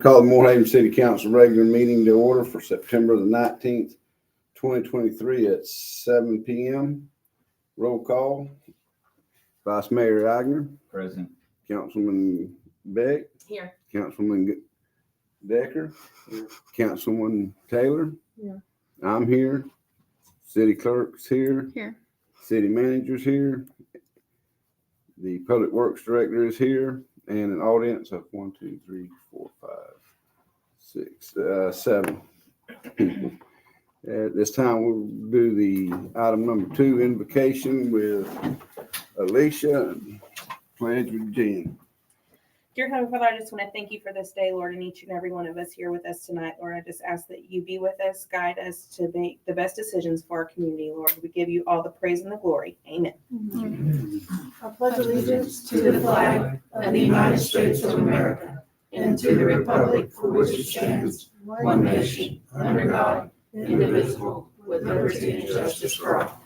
call the Morehaven City Council regular meeting to order for September the 19th, 2023 at 7 p.m. Roll call. Vice Mayor Agner. Present. Councilman Beck. Here. Councilman Decker. Here. Councilman Taylor. Here. I'm here. City clerk's here. Here. City manager's here. The public works director is here, and an audience of 1, 2, 3, 4, 5, 6, 7 people. At this time, we'll do the item number 2, invocation with Alicia and pledge with Jen. Dear Heavenly Father, I just want to thank you for this day, Lord, and each and every one of us here with us tonight. Lord, I just ask that you be with us, guide us to make the best decisions for our community, Lord. We give you all the praise and the glory. Amen. I pledge allegiance to the flag of the United States of America and to the republic for which it stands, one nation, under God, indivisible, with liberty and justice for all.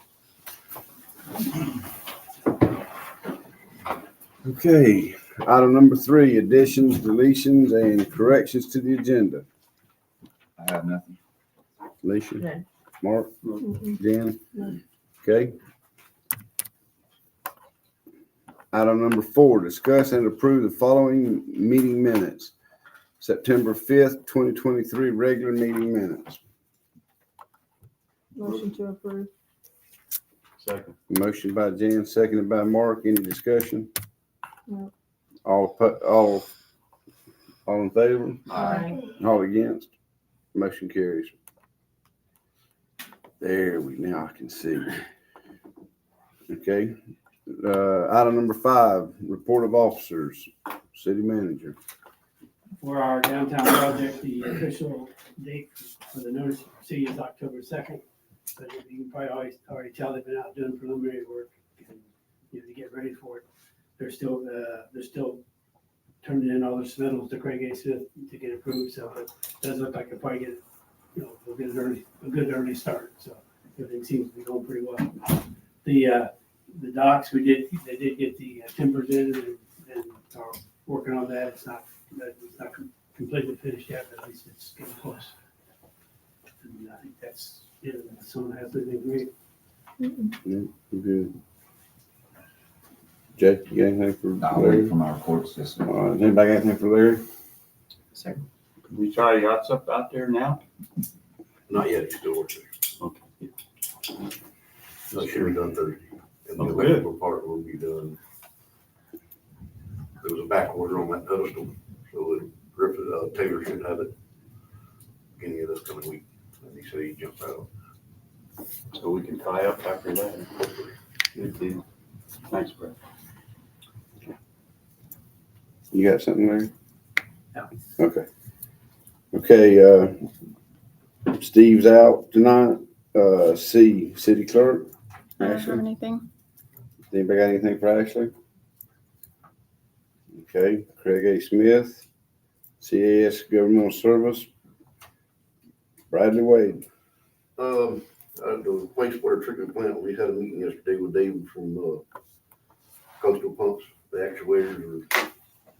Okay, item number 3, additions, deletions, and corrections to the agenda. I have nothing. Alicia? None. Mark? Jan? None. Okay. Item number 4, discuss and approve the following meeting minutes. September 5th, 2023, regular meeting minutes. Motion to approve. Second. Motion by Jan, seconded by Mark. Any discussion? No. All in favor? Aye. All against? Motion carries. Now I can see. Okay. Item number 5, report of officers, city manager. For our downtown project, the official date for the notice to proceed is October 2nd. But you can probably already tell they've been out doing preliminary work and, to get ready for it. They're still turning in all the submittals to Craig A. Smith to get approved. So it does look like they'll probably get, we'll get a good early start. So everything seems to be going pretty well. The docks, they did get the timbers in and are working on that. It's not completely finished yet, but at least it's getting close. And I think that's it. If someone has anything great. Yeah, good. Jay, you got anything for I'll Larry? wait for my reports this week. All right, anybody got anything for Larry? Second. We try yachts up out there now? Not yet, it's still working. Okay. That should be done Thursday. And the Oh, good. electrical part will be done. There was a back order on that pedestal, so that Griffith, Taylor should have it beginning of this coming week. And he said he jumped out. So we can tie up after that. Good deal. Thanks, Brett. You got something, Larry? No. Okay. Okay, Steve's out tonight. City clerk. I don't have Ashley. anything. Anybody got anything for Ashley? Okay, Craig A. Smith, CAS Governmental Service. Bradley Wade. At the wastewater treatment plant, we had a meeting yesterday with David from, Coastal Pumps. The actuators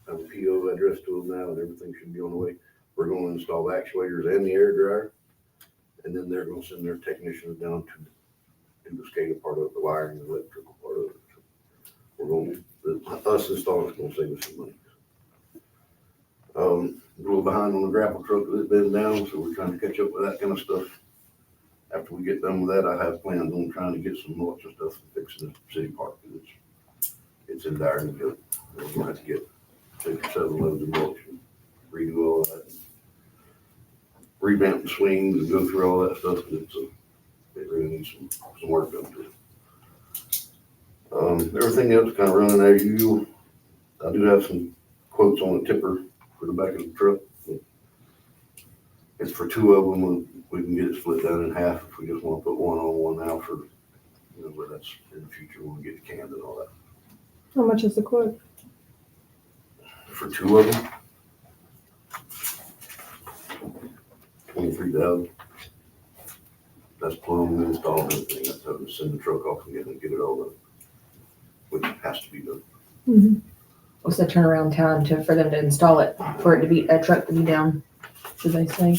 have a PO addressed to them now, and everything should be on the way. We're gonna install the actuators and the air dryer, and then they're gonna send their technicians down to do the SCADA part of it, the wiring, the electrical part of it. So we're going, us installing is gonna save us some money. A little behind on the grapple truck that's been down, so we're trying to catch up with that kind of stuff. After we get done with that, I have plans on trying to get some mulch and stuff and fixing the city park. It's in dire need. We're gonna have to get 6 or 7 loads of mulch and redo all that. Revamp the swings and go through all that stuff. It really needs some work done to it. Everything else kind of running as usual. I do have some quotes on the tipper for the back of the truck. It's for 2 of them. We can get it split down in half if we just want to put one on one now for, but that's in the future when we get the cans and all that. How much is the quote? For 2 of them, 23,000. That's plumbing and install and everything. That's having to send the truck off and get it all done, which has to be done. What's the turnaround time for them to install it, for it to be, a truck to be down? Did they say?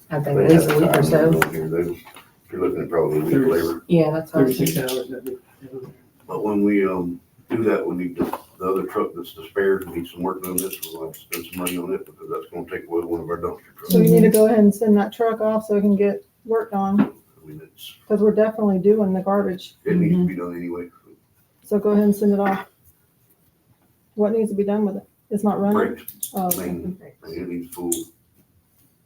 I think at least a week or so. You're looking at probably a week later. Yeah, that's what I was 36 thinking. hours. that'd be- But when we, do that, we need the other truck that's the spare, needs some work on this, we'll have to spend some money on it, because that's gonna take away one of our dumpster trucks. So you need to go ahead and send that truck off so it can get worked on, I mean, because we're definitely doing the garbage. it needs to be done anyway. So go ahead and send it off. What needs to be done with it? It's not running? Brakes, Oh, I mean, it needs full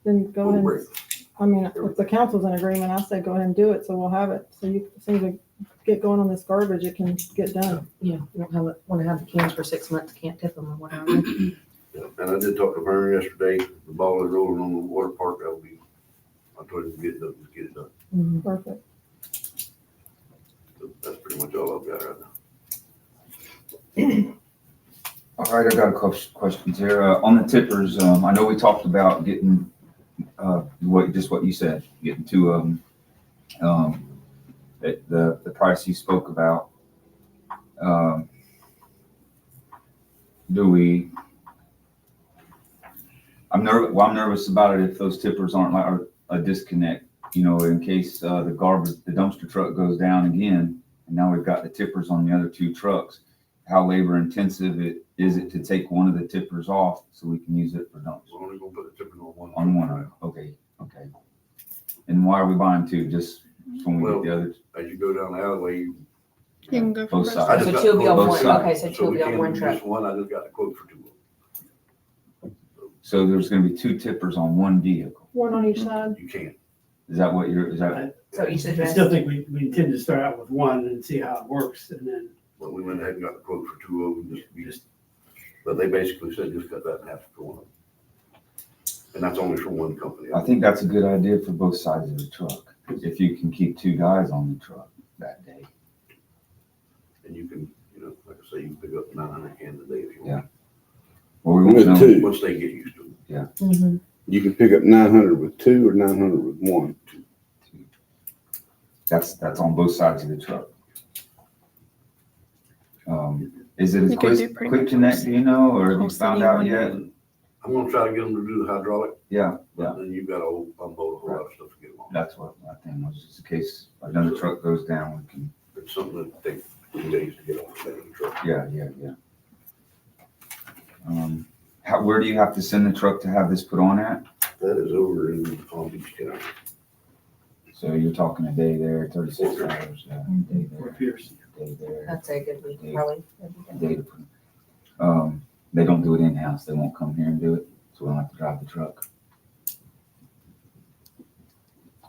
then go ahead. brakes. I mean, if the council's in agreement, I say go ahead and do it, so we'll have it. So you, as soon as we get going on this garbage, it can get done. Yeah, you don't have, want to have the cans for 6 months, can't tip them or whatever. Yeah, and I did talk to Vern yesterday, the ball is rolling on the water park, that will be, I told him to get it done, just get it done. Perfect. So that's pretty much all I've got right now. All right, I got a couple questions here. On the tippers, I know we talked about getting, what you said, getting two of them. The price you spoke about. I'm nervous about it if those tippers aren't like a disconnect, in case the dumpster truck goes down again, and now we've got the tippers on the other two trucks. How labor intensive is it to take one of the tippers off so we can use it for dumps? We're only gonna put the tipping on one. On one, okay. And why are we buying two? Just when we get the others? As you go down the alleyway, You can go for Both both. I sides. just So got two will be on both one, sides. okay, so two will we be on can't one do truck. just one, I just got the quote for two of them. So there's gonna be two tippers on one vehicle. One on each side. You can't. Is that what is that? So each I address. still think we intend to start out with one and see how it works, and then But we went ahead and got the quote for two of them, but they basically said just cut that in half for one of them. And that's only from one company. I think that's a good idea for both sides of the truck. If you can keep two guys on the truck that day. And you can, like I say, you can pick up 900 cans a day if you want. Well, we won't With know. two, Once they get used to it. Mhm. you can pick up 900 with two or 900 with one. That's on both sides of the truck. Is it a You could do quick pretty quick much connect, do you know, or have you whole found city out one yet? I'm gonna try to get them to do the hydraulic, Yeah, but then you've got to unload a whole lot of stuff to get them on. that's what my thing was, just in case another truck goes down, we can, It's something that takes 2 days to get off the back of the truck. yeah. Where do you have to send the truck to have this put on at? That is over in Palm Beach County. So you're talking a day there, 36 hours, day for there, Pierce. day there, That's a good week, probably. day to put. They don't do it in-house, they won't come here and do it, so we don't have to drive the truck.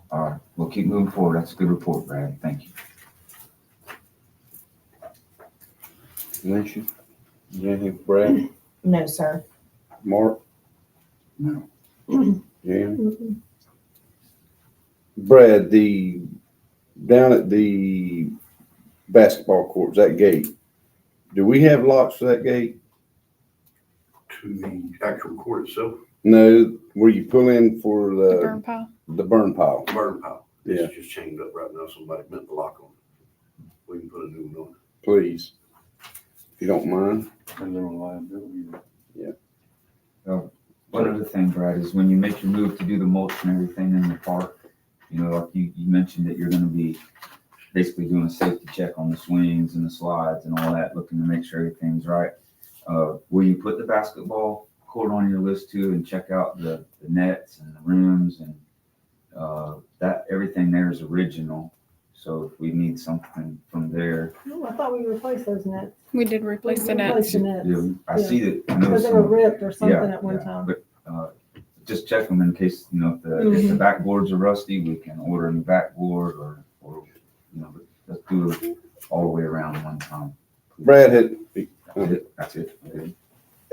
All right, we'll keep moving forward, that's a good report, Brad, thank you. Nisha, you got anything for Brad? No, sir. Mark? No. Jan? Mhm. Brad, down at the basketball courts, that gate, do we have locks for that gate? To the actual court itself, No, where you pull in for The burn pile. the burn pile. burn pile. Yeah. It's just chained up right now. Somebody meant the lock on it. We can put a new one on. Please, if you don't mind. One other thing, Brad, is when you make your move to do the mulch and everything in the park, like you mentioned that you're gonna be basically doing a safety check on the swings and the slides and all that, looking to make sure everything's right. Will you put the basketball court on your list too and check out the nets and the rims and that everything there is original. So if we need something from there, Oh, I thought we replaced those nets. We did replace the Replaced nets. the nets. I see that. I know Because they were some- ripped or something Yeah, at one yeah, time. But just check them in case, if the backboards are rusty, we can order a new backboard or but let's do it all the way around one time. Brad, had, That's it. Okay.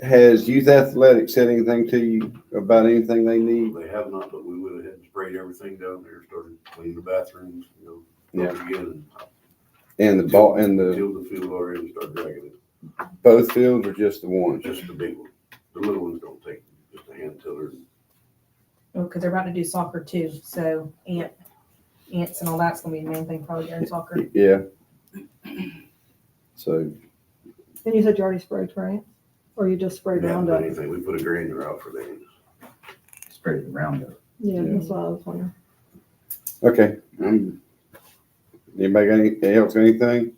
has Youth Athletics said anything to you about anything they need? They have not, but we went ahead and sprayed everything down there, started cleaning the bathrooms, Yeah. again. And the ball, and the, Until the field already started dragging it. both fields or just the one? Just the big one. The little ones don't take, just a hand tiller. Because they're about to do soccer too, so ants and all that's gonna be the main thing probably during soccer. Yeah, So, And you said you already sprayed, right? Or you just sprayed We haven't done Roundup? anything. We put a grainer out for them. Sprayed the Roundup. Yeah, Yeah. that's what I was wondering. okay, anybody got anything else, anything?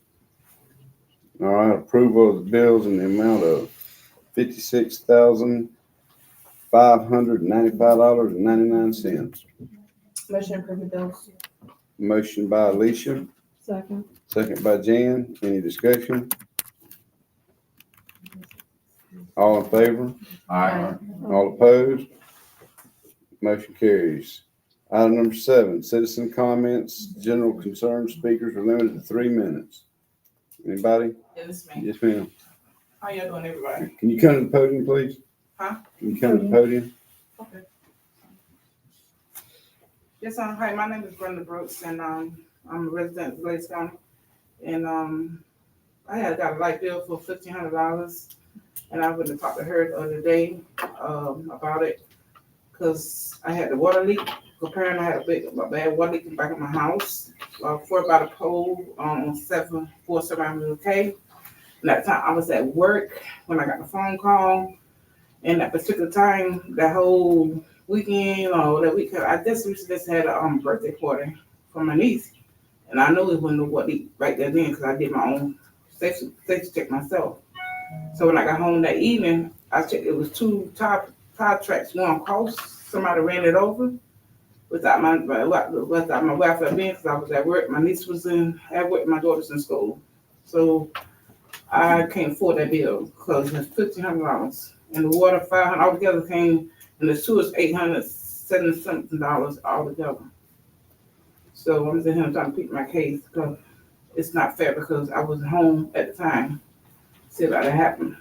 All right, approval of the bills in the amount of $56,595.99. Motion to approve the bills. Motion by Alicia, Second. second by Jan. Any discussion? All in favor? Aye. All opposed? Motion carries. Item number 7, citizen comments, general concern speakers are limited to 3 minutes. Anybody? Yes, ma'am. Yes, ma'am. How y'all doing, everybody? Can you come to the podium, please? Huh? Can you come to the podium? Okay. Yes, hi, my name is Brenda Brooks, and I'm a resident of Blaze County. And I had got a light bill for $1,500, and I went and talked to her the other day about it, because I had the water leak. Apparently, I had a bad water leak in the back of my house, 4 by the pole on 747 K. And that time I was at work when I got the phone call. And that particular time, that whole weekend or that weekend, I just had a birthday party for my niece. And I knew it wasn't what right there then because I did my own safety check myself. So when I got home that evening, I checked, it was 2 tire tracks, one across. Somebody ran it over without my welfare being because I was at work. My niece was at work, my daughter's in school. So I can't afford that bill because it's $1,500. And the water $500 altogether came, and the sewer is $870 something altogether. So I'm just here trying to plead my case because it's not fair because I was home at the time. See about it happen.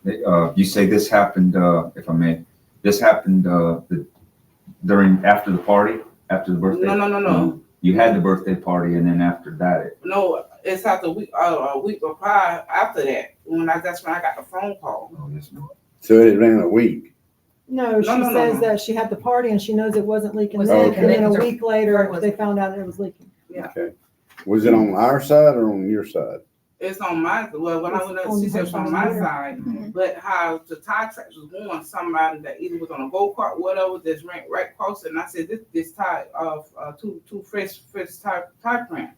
You say this happened, if I may, this happened after the party, after the birthday? No. You had the birthday party and then after that, No, it's after a week or prior after that. That's when I got the phone call. oh, yes, ma'am. So it ran a week. No, she No. says that she had the party and she knows it wasn't leaking Was then, leaking and then a then? week later, Was- they found out it was leaking. Okay. Was it on our side or on your side? It's on my, well, when I went up, she said it's on my side, but how the tire tracks was going, somebody that either was on a go-kart, whatever, just ran right across it, and I said, this tire of, two fresh tire print.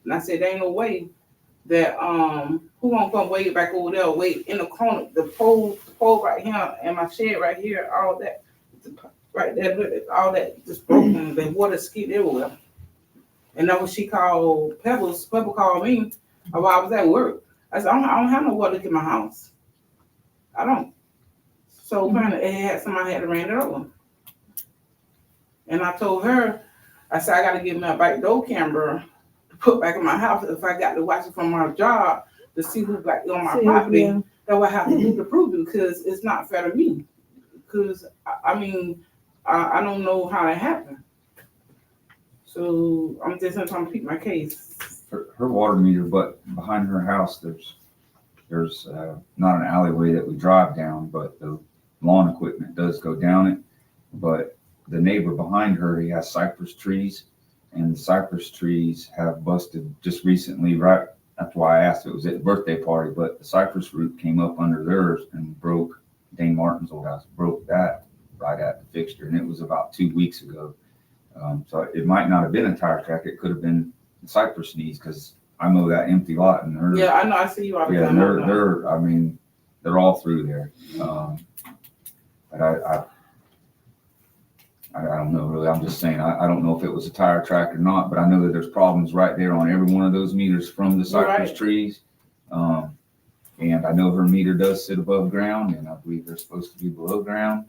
And I said, there ain't no way that, who gonna come way back over there, wait in the corner, the pole right here, and my shed right here, all that, right there, all that just broken, the water skied everywhere. And that was she called Pebbles, Pebble called me, while I was at work. I said, I don't have no water in my house. I don't. So apparently somebody had to ran it over. And I told her, I said, I gotta give me a back door camera to put back in my house if I got to watch it from my job to see who's back on my property. Yeah. That would have to do to prove it because it's not fair to me. Because I don't know how it happened. So I'm just trying to keep my case. Her water meter, but behind her house, there's not an alleyway that we drive down, but the lawn equipment does go down it. But the neighbor behind her, he has cypress trees, and the cypress trees have busted just recently, right? That's why I asked if it was at the birthday party, but the cypress root came up under theirs and broke Dane Martin's old house, broke that right at the fixture, and it was about 2 weeks ago. So it might not have been a tire track, it could have been the cypress knees, because I mow that empty lot and they're, Yeah, I know. I see you all the yeah, time. they're all through there. But I don't know really. I'm just saying, I don't know if it was a tire track or not, but I know that there's problems right there on every one of those meters from the cypress Right. trees. And I know her meter does sit above ground, and I believe they're supposed to be below ground.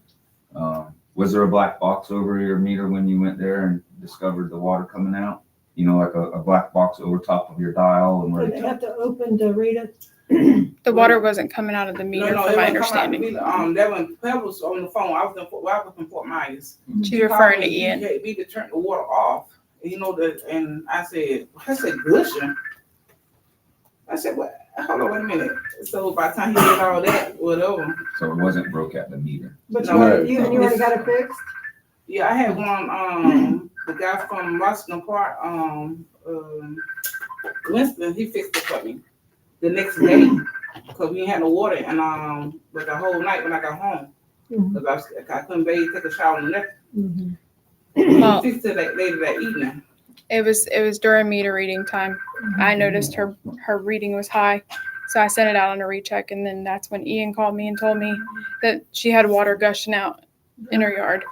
Was there a black box over your meter when you went there and discovered the water coming out? You know, like a black box over top of your dial and where Did they have to open to read it? The water wasn't coming out of the meter, No, from it my wasn't coming out the understanding. meter. That when Pebble was on the phone, I was in Fort Myers. She's referring to Ian. We to turn the water off. You know that, and I said gushing. I said, what? Hold on, wait a minute. So by the time he did all that, whatever. so it wasn't broke at the meter. But No. you already got it fixed? Yeah, I had one. The guy from Washington Park, Winston, he fixed it for me. the next day, cause we ain't had no water, and, but the whole night when I got home. Mhm. Cause I couldn't bathe, take a shower, and nothing. Mhm. Well, Fixed it that later that evening. it was during meter reading time. I noticed her reading was high, so I sent it out on a recheck, and then that's when Ian called me and told me that she had water gushing out in her yard,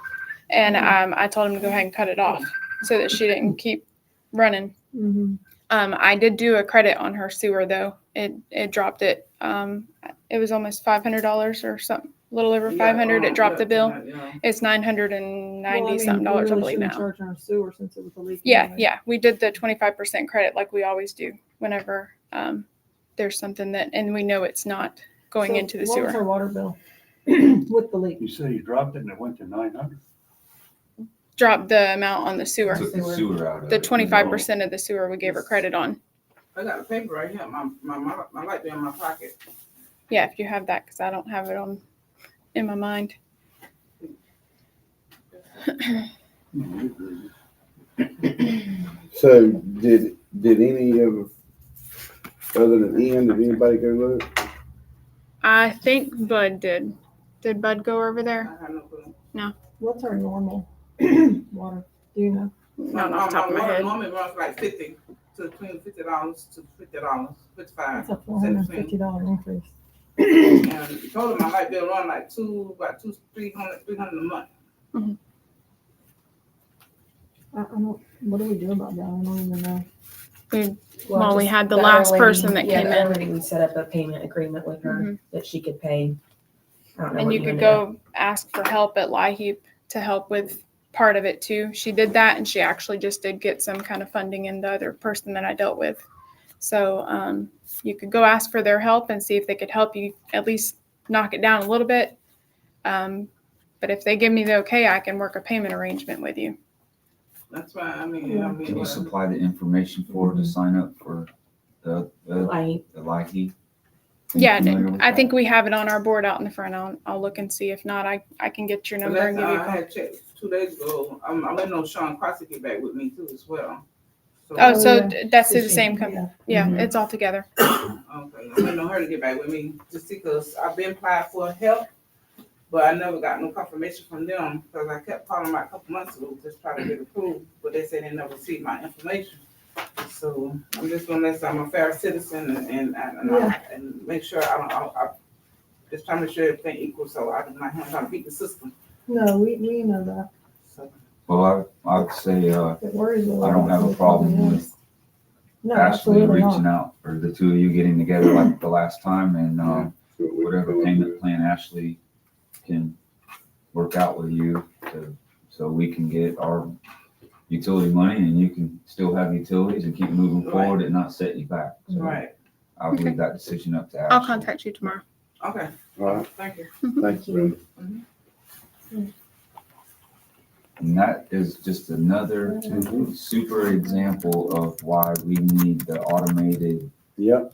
and I told him to go ahead and cut it off so that she didn't keep running. Mhm. I did do a credit on her sewer though. It dropped it. It was almost $500 or something, a little over 500. It dropped the bill. It's $990 something dollars, I believe now. Charging our sewer since it was a leak. Yeah, anyway. yeah. We did the 25% credit like we always do whenever there's something that, and we know it's not going So into the what was sewer. our water bill with the leak? You say you dropped it and it went to 900? Drop the amount on the sewer. Took the sewer out of The it. 25% of the sewer we gave her credit on. I got the paper right here, my light bill in my pocket. Yeah, if you have that, because I don't have it on in my mind. So did any of, other than Ian, did anybody go look? I think Bud did. Did Bud go over there? I have no clue. What's our normal water? Do you know? Not off the top of my water head. Normally runs like $50 to between $50 to $55. That's a $450 increase. And told him my light bill run like about $300 a month. I don't, what do we do about that? I don't even know. Well, we just had the other last lady- person that yeah, came the other in. lady, we set up a payment agreement with her Mhm. that she could pay. I don't know And what you could ended go ask for help at LIHEAP to help with part of it too. She did that, and she actually just did get some kind of funding in the other person that I dealt with. So you could go ask for their help and see if they could help you at least knock it down a little bit. But if they give me the okay, I can work a payment arrangement with you. That's why, I mean, Can you supply the information for her to sign up for the Like, LIHEAP? Are you Yeah, familiar with I that? think we have it on our board out in the front. I'll look and see. If not, I can get your number and give you a I call. had checked 2 days ago. I'm waiting on Sean Cross to get back with me too as well. Oh, Oh, so yeah. that's through the Fishing, same company. Yeah. Yeah, it's all together. Okay, I'm waiting on her to get back with me, just because I've been applied for help, but I never got no confirmation from them, because I kept calling them a couple months ago, just trying to get approved, but they said they never received my information. So I'm just gonna let, I'm a fair citizen and make sure I just trying to make sure everything equals, so I do not have to beat the system. No, we know that. So, Well, I'd say, It worries me. I don't have a problem with No, Ashley absolutely reaching not. out, or the two of you getting together like the last time, and So we whatever go payment into- plan Ashley can work out with you, so we can get our utility money, and you can still have utilities and keep moving Right. forward and not set you back. So right, I'll leave that decision up to Ashley. I'll contact you tomorrow. okay, All right, thank you. thank you, Brenda. And that is just another super example of why we need the automated. Yep,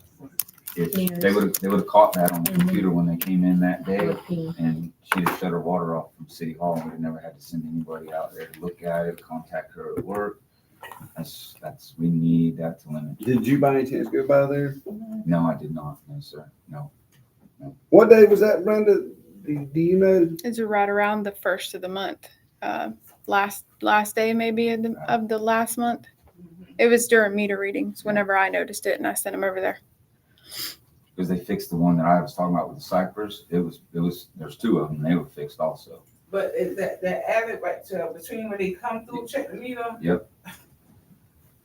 If Meters. they would have caught that on the Mhm. computer when they came in that day, with P. and she'd have shut her water off from City Hall, and we'd have never had to send anybody out there to look at it, contact her at work. We need that to limit. did you by any chance go by there? No, I did not, no, sir, no. What day was that, Brenda? Do you know? It's right around the first of the month. Last day maybe of the last month. It was during meter readings whenever I noticed it, and I sent them over there. Because they fixed the one that I was talking about with the Cypress, there's two of them, they were fixed also. But is that alley right to between where they come through, check the meter? Yep.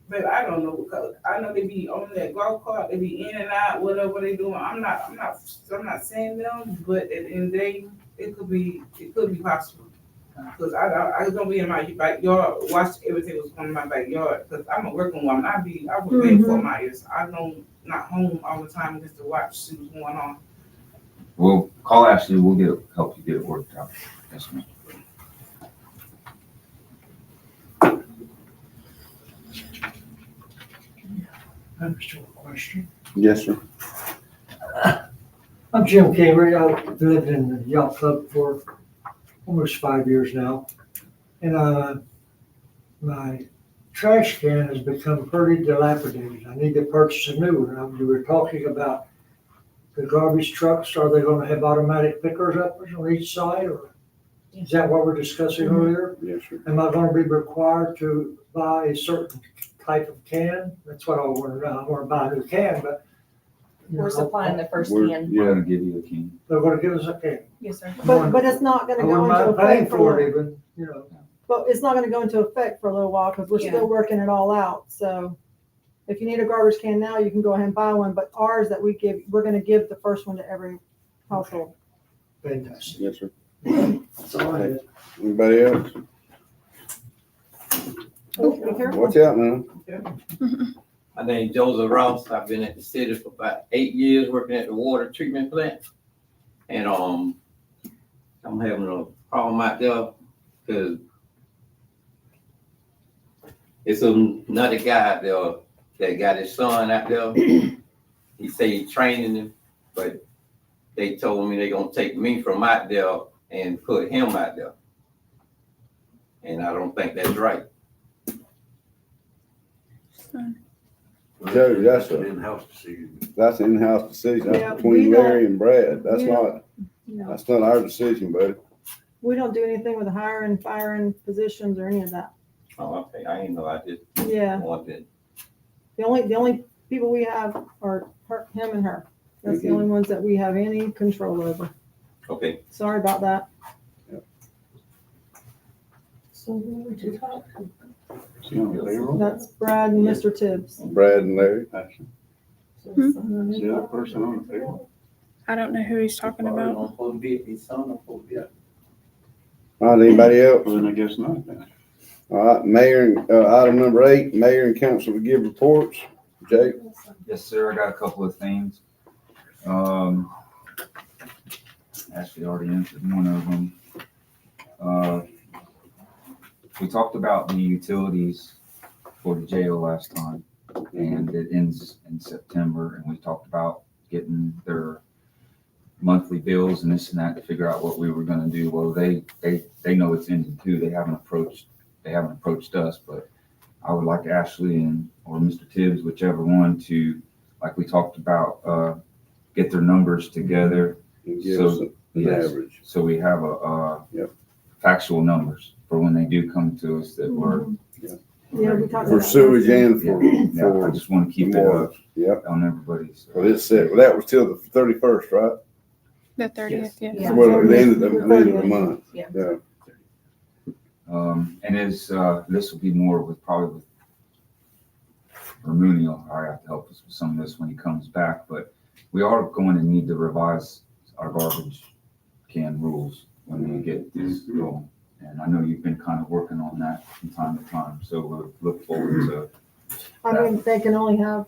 But I don't know, because I know they be on that golf cart, they be in and out, whatever they doing. I'm not saying them, but at the end of the day, it could be possible. Cause I don't be in my backyard, watch everything that's going in my backyard, cause I'm a working woman. I work in Fort Myers. I don't, not home all the time just to watch, see what's going on. We'll call Ashley, we'll help you get it worked out. Yes, ma'am. I understand the question. Yes, sir. I'm Jim Cambry. I've lived in the yacht club for almost 5 years now. And my trash can has become pretty dilapidated. I need to purchase a new one. We were talking about the garbage trucks. Are they gonna have automatic pickers up on each side, or is that what we're discussing earlier? Yes, sir. Am I gonna be required to buy a certain type of can? That's what I wanna know. I wanna buy a new can, but. you We're know, supplying the first We're- can. We're Yeah, gonna give you a can. They're gonna give us a can. Yes, sir. But it's not I gonna go wouldn't into mind paying effect for for, it even, you know. but it's not gonna go into effect for a little while, cause we're Yeah. still working it all out, so. If you need a garbage can now, you can go ahead and buy one, but ours that we give, we're gonna give the first one to every household. Fantastic. yes, sir. That's all I had. Anybody else? Be careful. Watch out now. My name's Joseph Ross. I've been at the city for about 8 years, working at the water treatment plant. And, I'm having a problem out there because it's another guy out there that got his son out there. He say he's training him, but they told me they gonna take me from out there and put him out there. And I don't think that's right. Joe, that's an a- in-house decision. That's an in-house decision. Yeah, That's between we don't- Larry and Brad. That's we don't- not, that's not our decision, buddy. We don't do anything with hiring, firing positions or any of that. Oh, okay, I ain't know, I just Yeah, wanted. the only people we have are him and her. That's the only ones that we have any control over. Okay. Sorry about that. See on the payroll? That's Brad and Mr. Tibbs. Brad and Larry. See the other person on the payroll? I don't know who he's talking about. I'm supposed to be at his son, I'm supposed to be at. All right, anybody else? Well, then I guess not then. All right, Mayor, and item number 8, Mayor and Council to give reports. Jake? Yes, sir. I got a couple of things. Actually already answered one of them. We talked about the utilities for the jail last time, and it ends in September, and we talked about getting their monthly bills and this and that to figure out what we were gonna do. Well, they know it's ending too. They haven't approached us, but I would like Ashley or Mr. Tibbs, whichever one, to, like we talked about, get their numbers together. Give So, us an yes. average. So we have Yep. factual numbers for when they do come to us that we're, Yeah, we talked For about sewage that. and for, yeah, I for just want to keep it more. up Yep. on everybody's. Well, it's set, well, that was till the 31st, right? The 30th, yeah. Yeah. Well, the end of the month. Yeah. Yeah. And this will be more with probably with Ramunio. I have to help us with some of this when he comes back, but we are going to need to revise our garbage can rules when we get this going. And I know you've been kind of working on that from time to time, so we'll look forward to. I mean, they can only have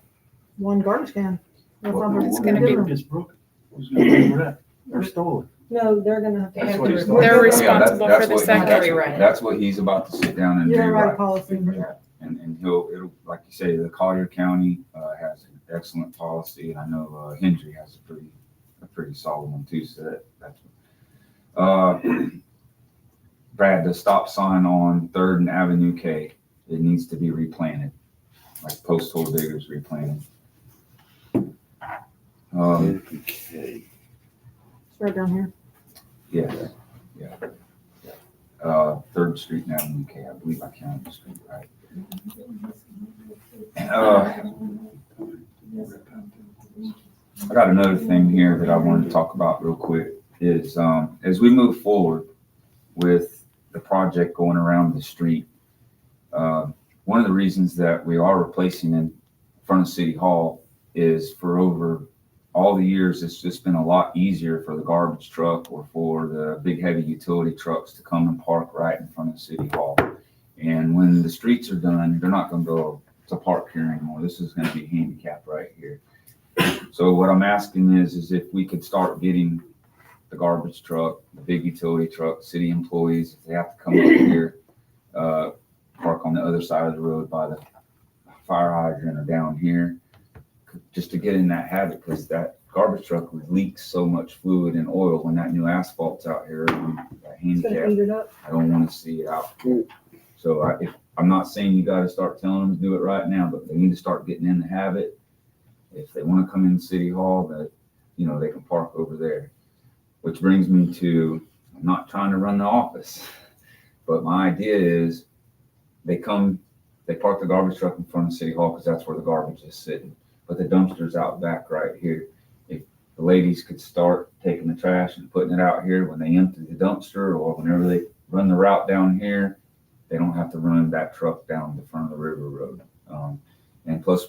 one garbage can. That's all It's they're gonna be- gonna give them. It's broken. Who's gonna pay for that? Or stolen? No, they're gonna have to. They have what to he's report. They're We're gonna- responsible that's for the what- second. Rewrite it. That's what he's about to sit down and You don't write a rewrite. policy. And it'll, like you say, the Collier County, has an excellent policy, and I know, Hendry has a pretty solid one too, so that's. Brad, the stop sign on 3rd and Avenue K, it needs to be replanted, like post hole diggers replanted. Okay. It's right down here. Yeah. 3rd Street and Avenue K, I believe I counted the street right. I got another thing here that I wanted to talk about real quick is, as we move forward with the project going around the street, one of the reasons that we are replacing in front of City Hall is for over all the years, it's just been a lot easier for the garbage truck or for the big heavy utility trucks to come and park right in front of City Hall. And when the streets are done, they're not gonna go to park here anymore. This is gonna be handicap right here. So what I'm asking is if we could start getting the garbage truck, the big utility truck, city employees, if they have to come up here, park on the other side of the road by the fire hydrant or down here, just to get in that habit, because that garbage truck leaks so much fluid and oil when that new asphalt's out here. That It's gonna handicap, eat it up. I don't want to see it out. So I'm not saying you gotta start telling them to do it right now, but they need to start getting in the habit. If they wanna come in City Hall, that, you know, they can park over there. Which brings me to, I'm not trying to run the office, but my idea is they park the garbage truck in front of City Hall because that's where the garbage is sitting. But the dumpster's out back right here. If the ladies could start taking the trash and putting it out here when they empty the dumpster, or whenever they run the route down here, they don't have to run that truck down the front of the river road. And plus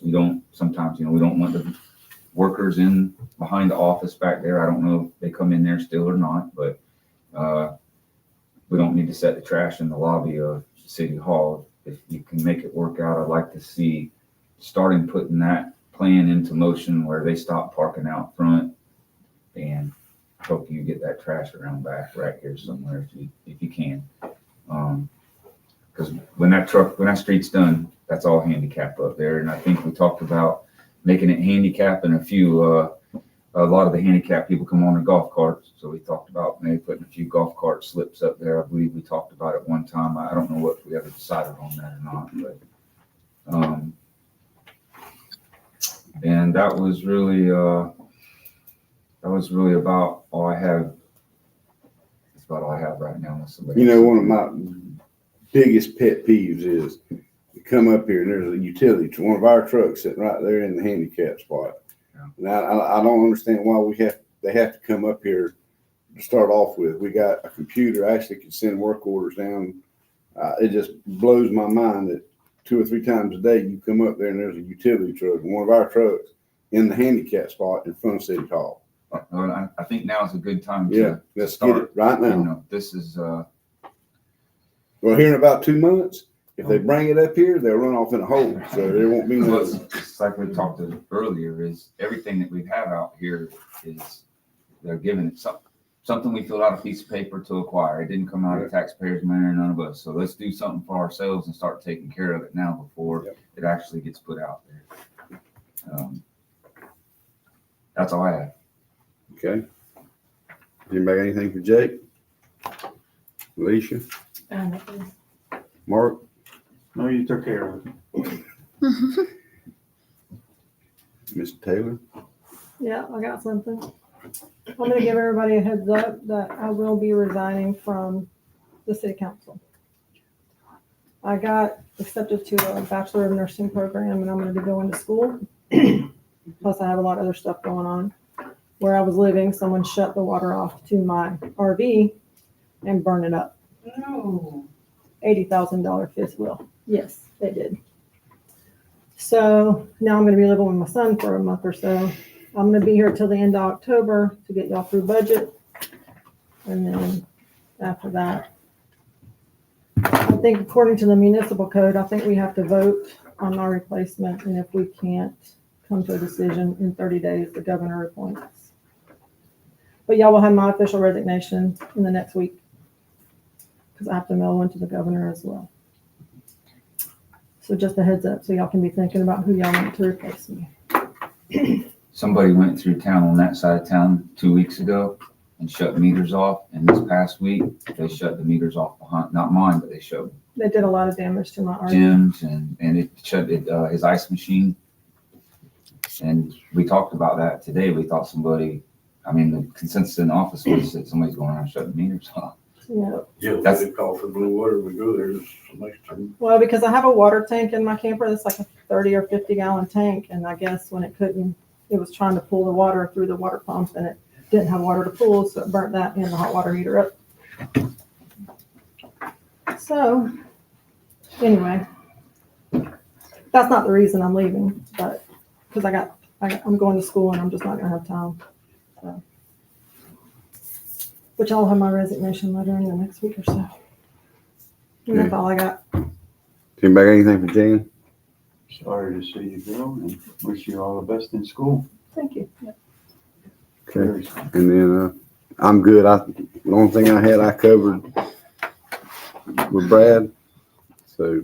sometimes, we don't want the workers in behind the office back there. I don't know if they come in there still or not, but we don't need to set the trash in the lobby of City Hall. If you can make it work out, I'd like to see starting putting that plan into motion where they stop parking out front and help you get that trash around back right here somewhere if you can. Because when that street's done, that's all handicap up there. And I think we talked about making it handicap, and a lot of the handicap people come on their golf carts. So we talked about maybe putting a few golf cart slips up there. I believe we talked about it one time. I don't know if we ever decided on that or not, but and that was really about all I have. That's about all I have right now. Unless somebody One of my biggest pet peeves is you come up here and there's a utility, one of our trucks sitting right there in the handicap spot. Yeah. Now, I don't understand why they have to come up here to start off with. We got a computer, actually can send work orders down. It just blows my mind that 2 or 3 times a day you come up there and there's a utility truck, one of our trucks, in the handicap spot in front of City Hall. Well, I think now is a good time Yeah, to let's start. get it right now. This is Well, here in about 2 months, if they bring it up here, they'll run off in a hole. So there won't be no. it's like we talked earlier. Is everything that we have out here is they're giving it something we filled out a piece of paper to acquire. It didn't come out of taxpayers' money or none of us. So let's do something for ourselves and start taking care of it now before it actually gets put out there. That's all I have. Okay. Anybody got anything for Jake? Alicia? Mark? No, you took care of it. Mr. Taylor? Yeah, I got something. I'm gonna give everybody a heads up that I will be resigning from the city council. I got accepted to a Bachelor of Nursing program and I'm gonna be going to school. Plus I have a lot of other stuff going on. Where I was living, someone shut the water off to my RV and burned it up. No. $80,000 fifth wheel. Yes, they did. So now I'm going to be living with my son for a month or so. I'm going to be here till the end of October to get y'all through budget. And then after that, I think according to the municipal code, I think we have to vote on our replacement. And if we can't come to a decision in 30 days, the governor appoints. But y'all will have my official resignation in the next week, because I have to mail one to the governor as well. So just a heads up, so y'all can be thinking about who y'all want to replace me. Somebody went through town on that side of town 2 weeks ago and shut meters off. And this past week, they shut the meters off behind, not mine, but they shut They did a lot of damage to my RV. Jim's and it shut his ice machine. And we talked about that today. We thought the consensus in the office was that somebody's going around shutting meters off. Yeah. Yeah, That's- they call for blue water, we go there, there's somebody turn. Well, because I have a water tank in my camper that's like a 30 or 50 gallon tank. And I guess when it was trying to pull the water through the water pump and it didn't have water to pull. So it burnt that and the hot water heater up. So anyway, that's not the reason I'm leaving, but because I'm going to school and I'm just not going to have time. So. Which I'll have my resignation letter in the next week or so. And that's all I got. Anybody got anything for Jan? Sorry to see you go and wish you all the best in school. Thank you. Okay. And then I'm good. The only thing I covered with Brad. So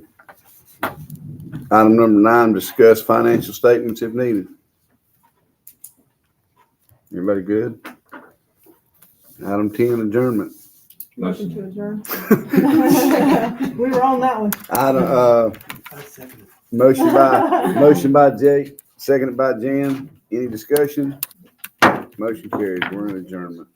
item number 9, discuss financial statements if needed. Everybody good? Item 10, adjournment. Motion to adjourn. I We were on that one. don't, I second it. motion by Jake, seconded by Jan. Any discussion? Motion carries. We're in adjournment.